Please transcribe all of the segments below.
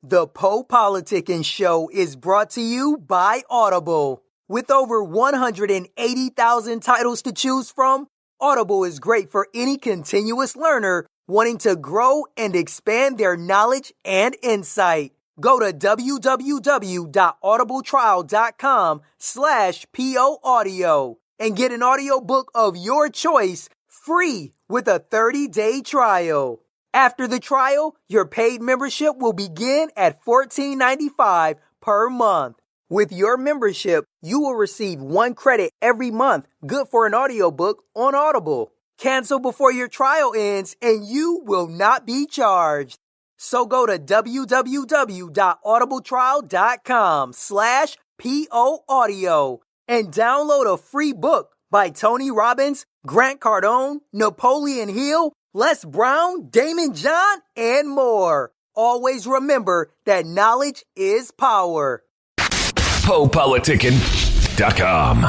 The PoPolitickin show is brought to you by Audible. With over 180,000 titles to choose from, Audible is great for any continuous learner wanting to grow and expand their knowledge and insight. Go to www.audibletrial.com/POAudio and get an audiobook of your choice free with a 30-day trial. After the trial, your paid membership will begin at $14.95 per month. With your membership, you will receive 1 credit every month, good for an audiobook on Audible. Cancel before your trial ends and you will not be charged. So go to www.audibletrial.com/POAudio and download a free book by Tony Robbins, Grant Cardone, Napoleon Hill, Les Brown, Damon John, and more. Always remember that knowledge is power. PoPolitickin.com.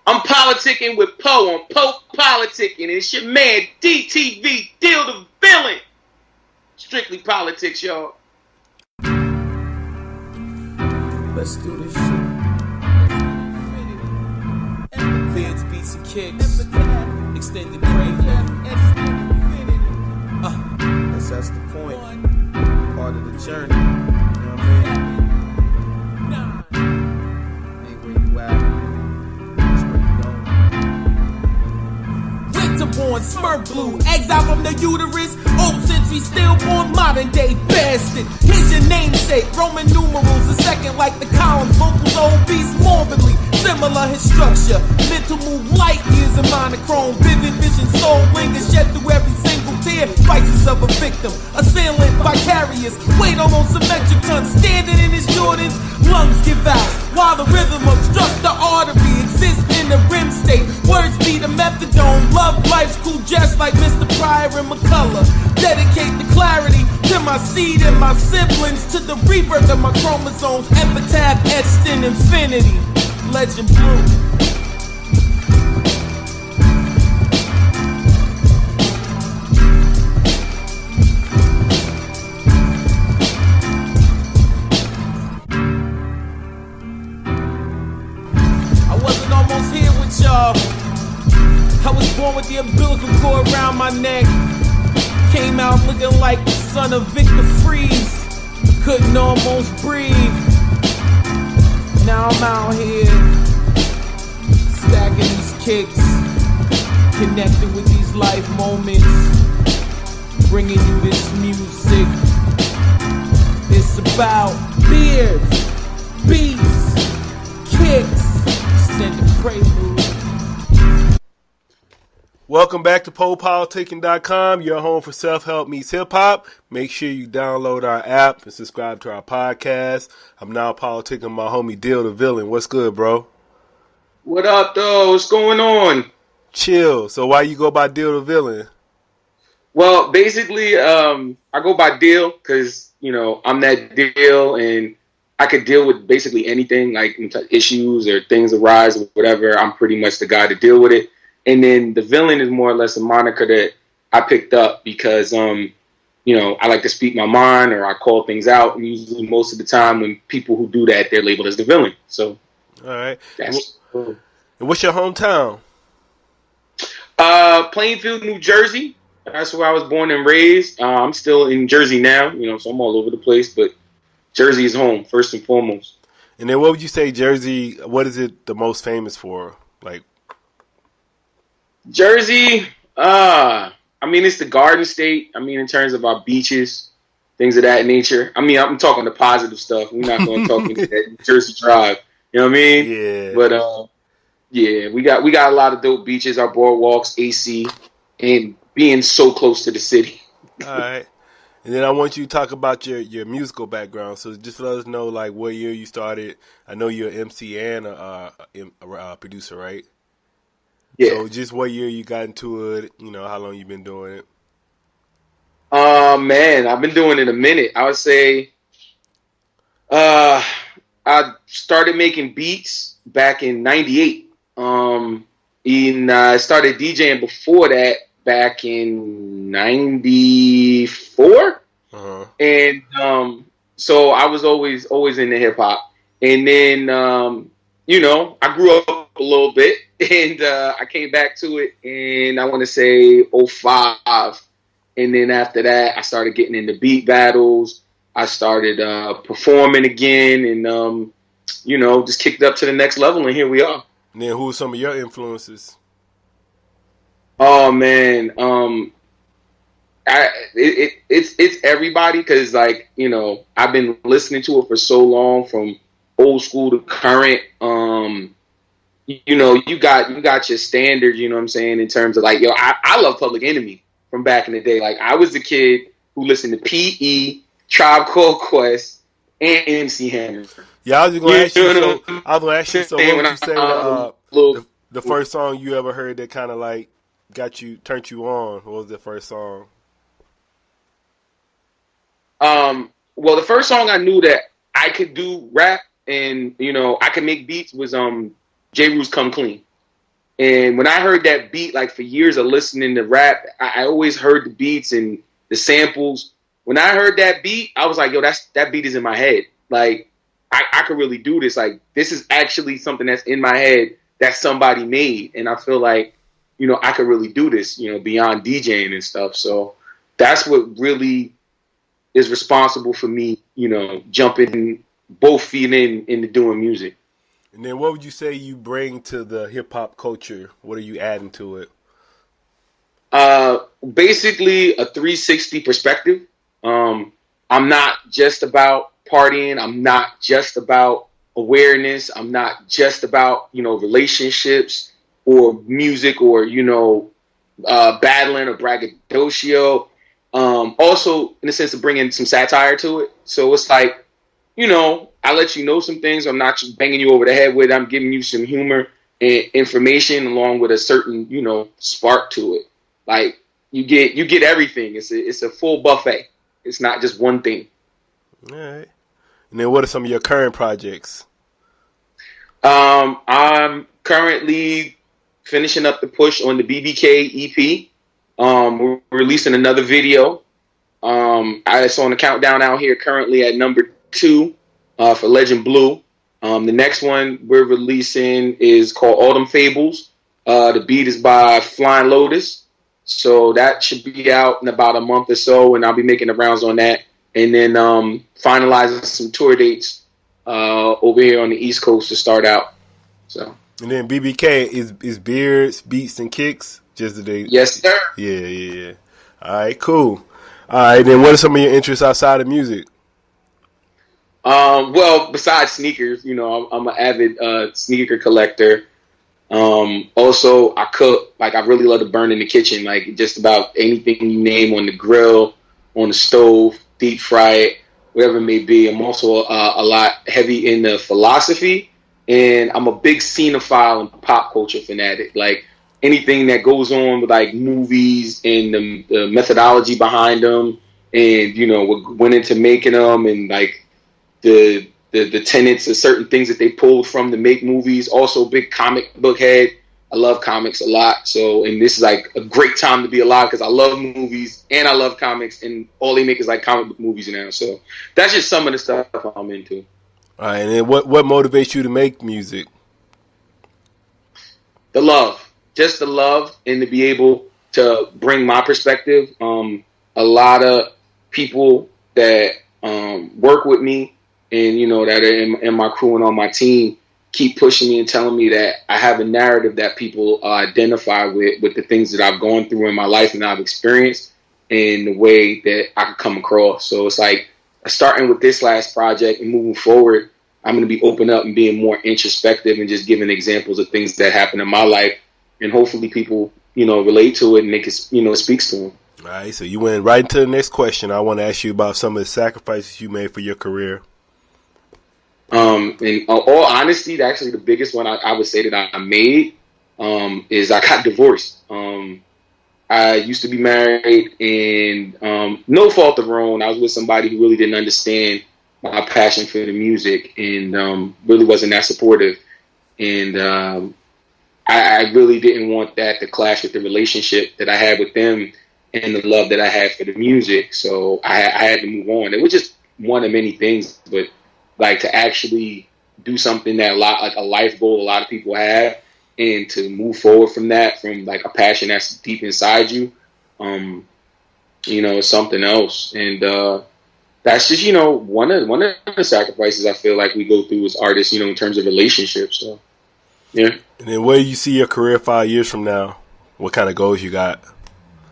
I'm politicking with Poe on PoPolitickin, and it's your man DTV, Deal the Villain. Strictly politics, y'all. Let's do this shit. Beards, beats, and kicks. Extended graveyard. That's the point. Part of the journey. You know what I mean? Ain't where you at. It's where you going. Winter-born, Smurf blue, eggs out from the uterus. Old century, stillborn, modern day bastard. Here's your namesake, Roman numerals, the second like the columns, vocals, old beast morbidly. Similar his structure, mental move light years in monochrome, vivid vision, soul lingers, shed through every single tear, vices of a victim, assailant vicarious, weight almost a metric ton, standing in his Jordans, lungs give out, while the rhythm obstructs the artery, exists in the REM state, words be the methadone, love life's cool jest like Mr. Pryor and McCullough, dedicate the clarity to my seed and my siblings, to the rebirth of my chromosomes, epitaph etched in infinity. Legend Blue. I wasn't almost here with y'all. I was born with the umbilical cord around my neck. Came out looking like the son of Victor Freeze. Couldn't almost breathe. Now I'm out here, stacking these kicks, connected with these life moments, bringing you this music. It's about beards, beats, kicks, extended prelude. Welcome back to PoPolitickin.com, your home for self-help meets hip-hop. Make sure you download our app and subscribe to our podcast. I'm now politicking my homie Deal the Villain. What's good, bro? What up, though? What's going on? Chill. So why you go by Deal the Villain? Well, basically, I go by Deal because, you know, I'm that Deal, and I could deal with basically anything, like issues or things arise or whatever. I'm pretty much the guy to deal with it. And then the villain is more or less a moniker that I picked up because, you know, I like to speak my mind or I call things out. And usually most of the time when people who do that, they're labeled as the villain. So, all right. That's and what's your hometown? Plainfield, New Jersey. That's where I was born and raised. I'm still in Jersey now, you know, so I'm all over the place. But Jersey is home, first and foremost. And then what would you say Jersey, what is it the most famous for? Like, Jersey, I mean, it's the Garden State. I mean, in terms of our beaches, things of that nature. I mean, I'm talking the positive stuff. We're not going to talk that Jersey Drive. You know what I mean? Yeah. But yeah, we got a lot of dope beaches. Our boardwalks, AC, and being so close to the city. All right. And then I want you to talk about your musical background. So just let us know, like, what year you started. I know you're an MC and a producer, right? Yeah. So just what year you got into it, you know, how long you been doing it? Man, I've been doing it a minute. I would say I started making beats back in 98. I started DJing before that back in 94. And so I was always into hip hop. And then I grew up a little bit, and I came back to it, and I want to say '05. And then after that, I started getting into beat battles. I started performing again, and just kicked up to the next level, and here we are. And then who are some of your influences? Oh man, it's everybody, because I've been listening to it for so long, from old school to current. You got your standards, you know what I'm saying, in terms of I love Public Enemy from back in the day. Like, I was the kid who listened to P.E., Tribe Called Quest, and MC Hammer. Yeah, I was going to ask you. What would you say the first song you ever heard that kind of like turned you on? What was the first song? Well, the first song I knew that I could do rap and I could make beats was J. Rule's "Come Clean." And when I heard that beat, like, for years of listening to rap, I always heard the beats and the samples. When I heard that beat, I was like, yo, that beat is in my head. Like, I could really do this. Like, this is actually something that's in my head that somebody made. And I feel like, I could really do this, beyond DJing and stuff. So that's what really is responsible for me, jumping both feet into doing music. And then what would you say you bring to the hip-hop culture? What are you adding to it? Basically a 360 perspective. I'm not just about partying. I'm not just about awareness. I'm not just about, relationships or music or, battling or braggadocio. Also, in the sense of bringing some satire to it. So it's like, I let you know some things. I'm not just banging you over the head with. I'm giving you some humor and information along with a certain, spark to it. Like, you get everything. It's a full buffet. It's not just one thing. All right. And then what are some of your current projects? I'm currently finishing up the push on the BBK EP. We're releasing another video. It's on the countdown out here currently at number 2 for Legend Blue. The next one we're releasing is called Autumn Fables. The beat is by Flying Lotus. So that should be out in about a month or so, and I'll be making the rounds on that. And then finalizing some tour dates over here on the East Coast to start out. So. And then BBK is beards, beats, and kicks. Just today. Yes, sir. Yeah. All right, cool. All right, then what are some of your interests outside of music? Well, besides sneakers, I'm an avid sneaker collector. Also, I cook. Like, I really love to burn in the kitchen. Like, just about anything you name on the grill, on the stove, deep fry it, whatever it may be. I'm also a lot heavy into philosophy, and I'm a big cinephile and pop culture fanatic. Like, anything that goes on with, like, movies and the methodology behind them, and what went into making them, and like the tenets of certain things that they pulled from to make movies. Also, big comic book head. I love comics a lot. So, and this is like a great time to be alive because I love movies and I love comics, and all they make is like comic book movies now. So that's just some of the stuff I'm into. All right, and then what motivates you to make music? The love. Just the love, and to be able to bring my perspective. A lot of people that work with me and, that are in my crew and on my team keep pushing me and telling me that I have a narrative that people identify with the things that I've gone through in my life and I've experienced, and the way that I can come across. So it's like, starting with this last project and moving forward, I'm going to be open up and being more introspective and just giving examples of things that happen in my life. And hopefully people, relate to it and it speaks to them. All right, so you went right into the next question. I want to ask you about some of the sacrifices you made for your career. In all honesty, actually the biggest one I would say that I made is I got divorced. I used to be married, and no fault of her own, I was with somebody who really didn't understand my passion for the music and really wasn't that supportive. And I really didn't want that to clash with the relationship that I had with them. and the love that I had for the music. So I had to move on. It was just one of many things, but like to actually do something that like a life goal a lot of people have, and to move forward from that, from like a passion that's deep inside you, it's something else. And that's just, one of the sacrifices I feel like we go through as artists, in terms of relationships. So, yeah. And then where do you see your career 5 years from now? What kind of goals you got?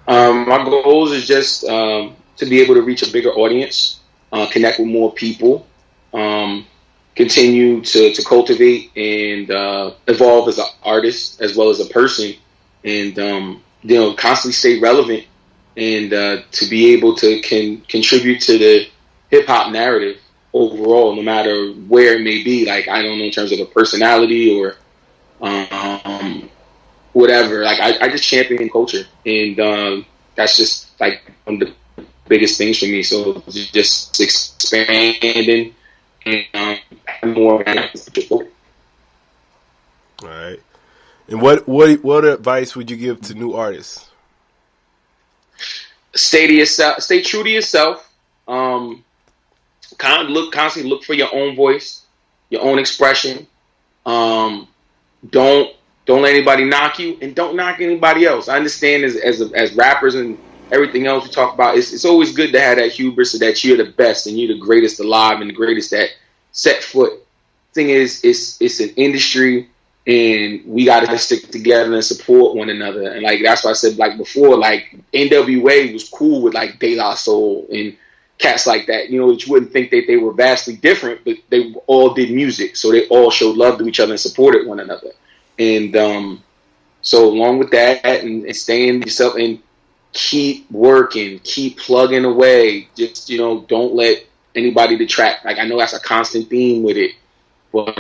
My goals is just to be able to reach a bigger audience, connect with more people, continue to cultivate and evolve as an artist as well as a person, and constantly stay relevant, and to be able to contribute to the hip hop narrative overall, no matter where it may be. Like, I don't know, in terms of a personality or whatever. Like, I just champion culture, and that's just like one of the biggest things for me. So just expanding and more. All right. And what advice would you give to new artists? Stay to yourself. Stay true to yourself. Constantly look for your own voice, your own expression. Don't let anybody knock you, and don't knock anybody else. I understand as rappers and everything else we talk about, it's always good to have that hubris so that you're the best and you're the greatest alive and the greatest that set foot. Thing is, it's an industry, and we got to stick together and support one another. And like, that's why I said, like before, like NWA was cool with like De La Soul and cats like that. You wouldn't think that they were vastly different, but they all did music, so they all showed love to each other and supported one another. And so along with that, and staying yourself, and keep working, keep plugging away. Just don't let anybody detract. Like, I know that's a constant theme with it, but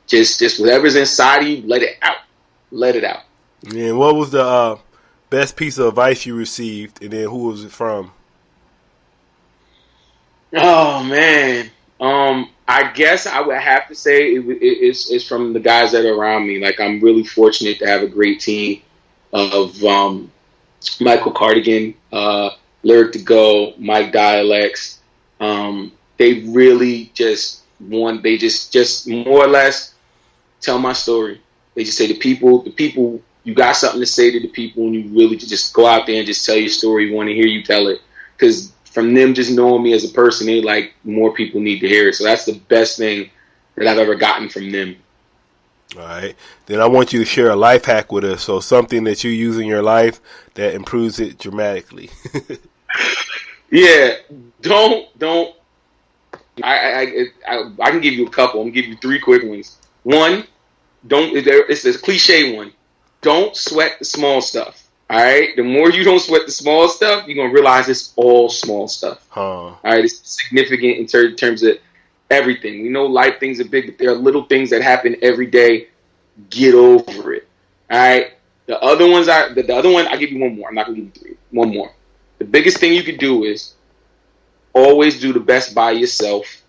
just whatever's inside of you, let it out. Let it out. Yeah. And what was the best piece of advice you received, and then who was it from? Oh man, I guess I would have to say it's from the guys that are around me. Like, I'm really fortunate to have a great team of Michael Cardigan, Lyric to Go, Mike Dialects. They really just they just more or less tell my story. They just say the people, you got something to say to the people, and you really just go out there and just tell your story. We want to hear you tell it, because from them just knowing me as a person, they like, more people need to hear it. So that's the best thing that I've ever gotten from them. All right. Then I want you to share a life hack with us. So something that you use in your life that improves it dramatically. Yeah. Don't. I can give you a couple. I'm going to give you 3 quick ones. One, it's a cliche one. Don't sweat the small stuff. All right? The more you don't sweat the small stuff, you're going to realize it's all small stuff. All right? It's significant in terms of everything. We know life things are big, but there are little things that happen every day. Get over it. All right? The other one, I'll give you one more. I'm not going to give you 3. One more. The biggest thing you could do is always do the best by yourself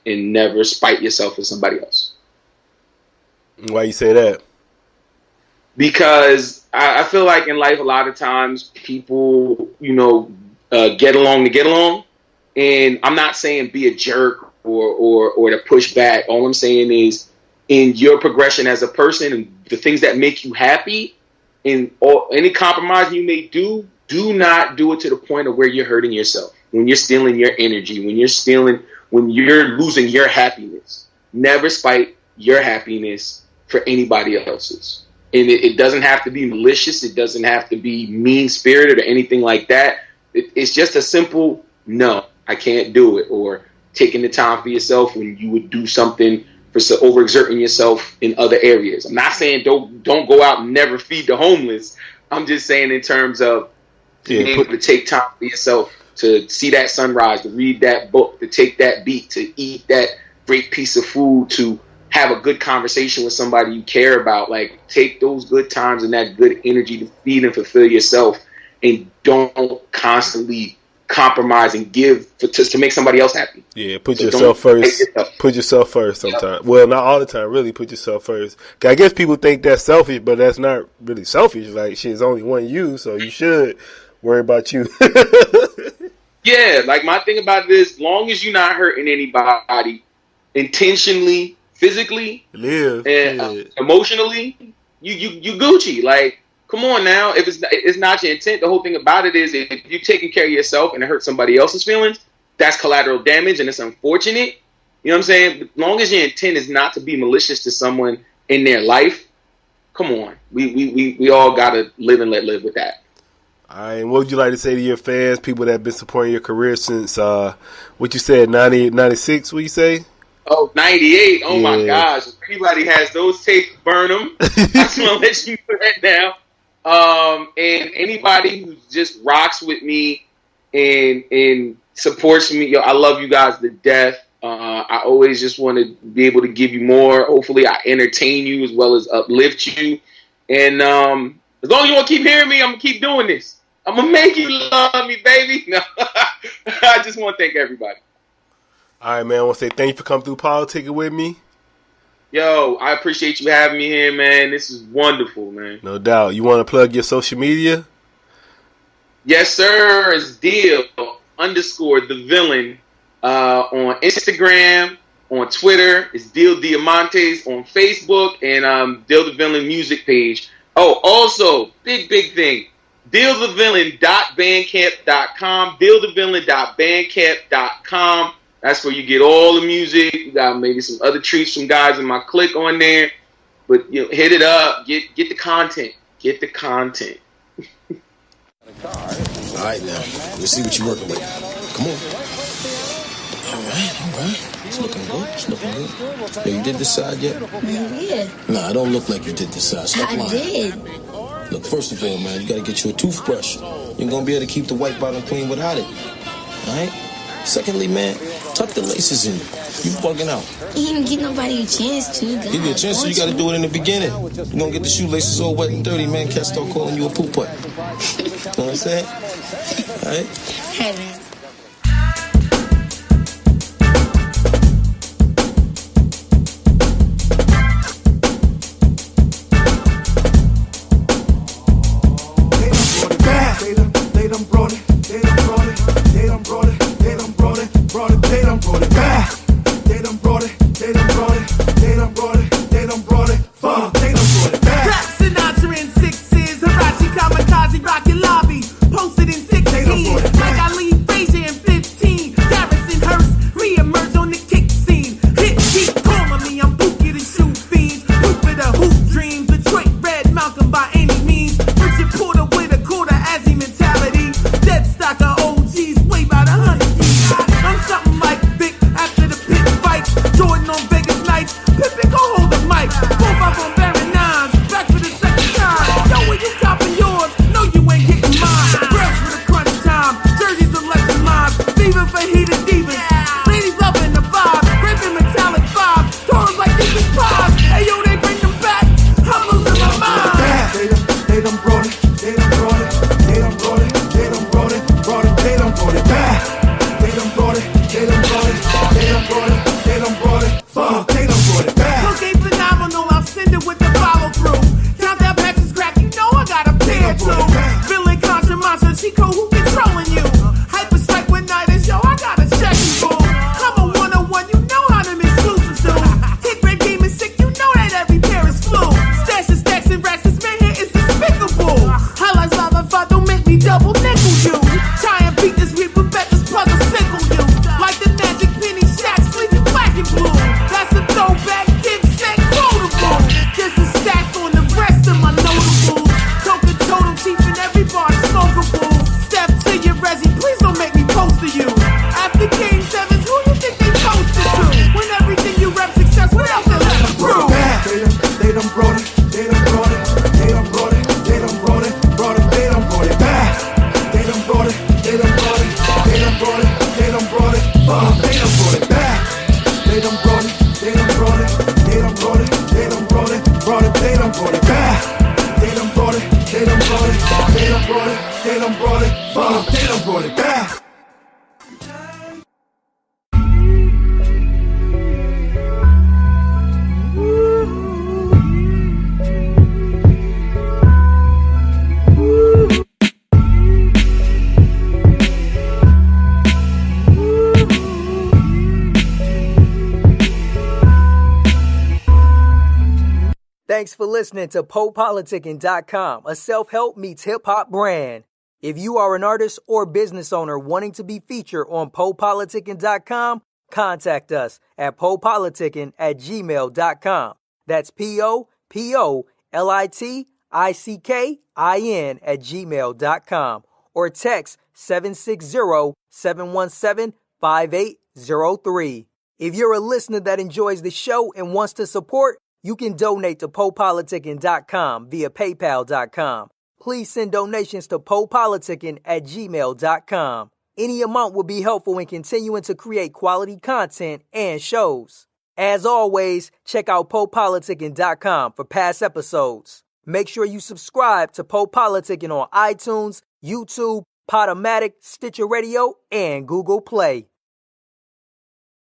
and never spite yourself with somebody else. Why you say that? Because I feel like in life, a lot of times people, get along to get along. And I'm not saying be a jerk or to push back. All I'm saying is, in your progression as a person and the things that make you happy, and any compromise you may do not do it to the point of where you're hurting yourself. When you're stealing your energy, when you're losing your happiness. Never spite your happiness for anybody else's. And it doesn't have to be malicious. It doesn't have to be mean-spirited or anything like that. It's just a simple, no, I can't do it. Or taking the time for yourself when you would do something for overexerting yourself in other areas. I'm not saying don't go out and never feed the homeless. I'm just saying in terms of being able to take time for yourself, to see that sunrise, to read that book, to take that beat, to eat that great piece of food, to have a good conversation with somebody you care about. Like, take those good times and that good energy to feed and fulfill yourself, and don't constantly compromise and give to make somebody else happy. Yeah, put yourself first. Put yourself first sometimes. Yep. Well, not all the time, really. Put yourself first. I guess people think that's selfish, but that's not really selfish. Like, shit, it's only one you, so you should worry about you. Yeah, like my thing about this, as long as you're not hurting anybody intentionally, physically, and emotionally, you Gucci. Like, come on now. If it's not your intent, the whole thing about it is if you're taking care of yourself and it hurts somebody else's feelings, that's collateral damage and it's unfortunate. You know what I'm saying? As long as your intent is not to be malicious to someone in their life, come on. We all gotta live and let live with that. All right, and what would you like to say to your fans, people that have been supporting your career since, what you said, 90, 96, what you say? Oh, 98. Oh, my gosh. If anybody has those tapes, burn them. I just want to let you know that now. And anybody who just rocks with me and supports me, yo, I love you guys to death. I always just want to be able to give you more. Hopefully, I entertain you as well as uplift you. And as long as you want to keep hearing me, I'm going to keep doing this. I'm going to make you love me, baby. No, I just want to thank everybody. All right, man. I want to say thank you for coming through Politickin with me. Yo, I appreciate you having me here, man. This is wonderful, man. No doubt. You want to plug your social media? Yes, sir. It's Deal_the_villain on Instagram, on Twitter. It's Deal Diamantes on Facebook, and Deal the Villain music page. Oh, also, big thing. DealTheVillain.bandcamp.com. DealTheVillain.bandcamp.com. That's where you get all the music. You got maybe some other treats from guys in my clique on there. But you know, hit it up. Get the content. Get the content. All right, now. Let's see what you're working with. Come on. All right. It's looking good. Yo, you did decide yet? Yeah. Nah, it don't look like you did decide. Stop lying. I did. Look, first of all, man, you gotta get you a toothbrush. You're gonna be able to keep the white bottom clean without it. All right? Secondly, man, tuck the laces in. You bugging out. You didn't give nobody a chance to. God, Give you a chance, so you gotta do it in the beginning. You're gonna get the shoelaces all wet and dirty, man. Cats start calling you a poop putt. You know what I'm saying? All right? Hey, man. Sinatra in 6s, Hirachi Kamikaze rockin' lobby, posted in 16. Like I leave Thanks for listening to PoPolitickin.com, a self-help meets hip-hop brand. If you are an artist or business owner wanting to be featured on PoPolitickin.com, contact us at PoPolitickin@gmail.com. That's PoPolitickin@gmail.com or text 760-717-5803. If you're a listener that enjoys the show and wants to support, you can donate to PoPolitickin.com via PayPal.com. Please send donations to PoPolitickin@gmail.com. Any amount will be helpful in continuing to create quality content and shows. As always, check out PoPolitickin.com for past episodes. Make sure you subscribe to PoPolitickin on iTunes, YouTube, Podomatic, Stitcher Radio, and Google Play.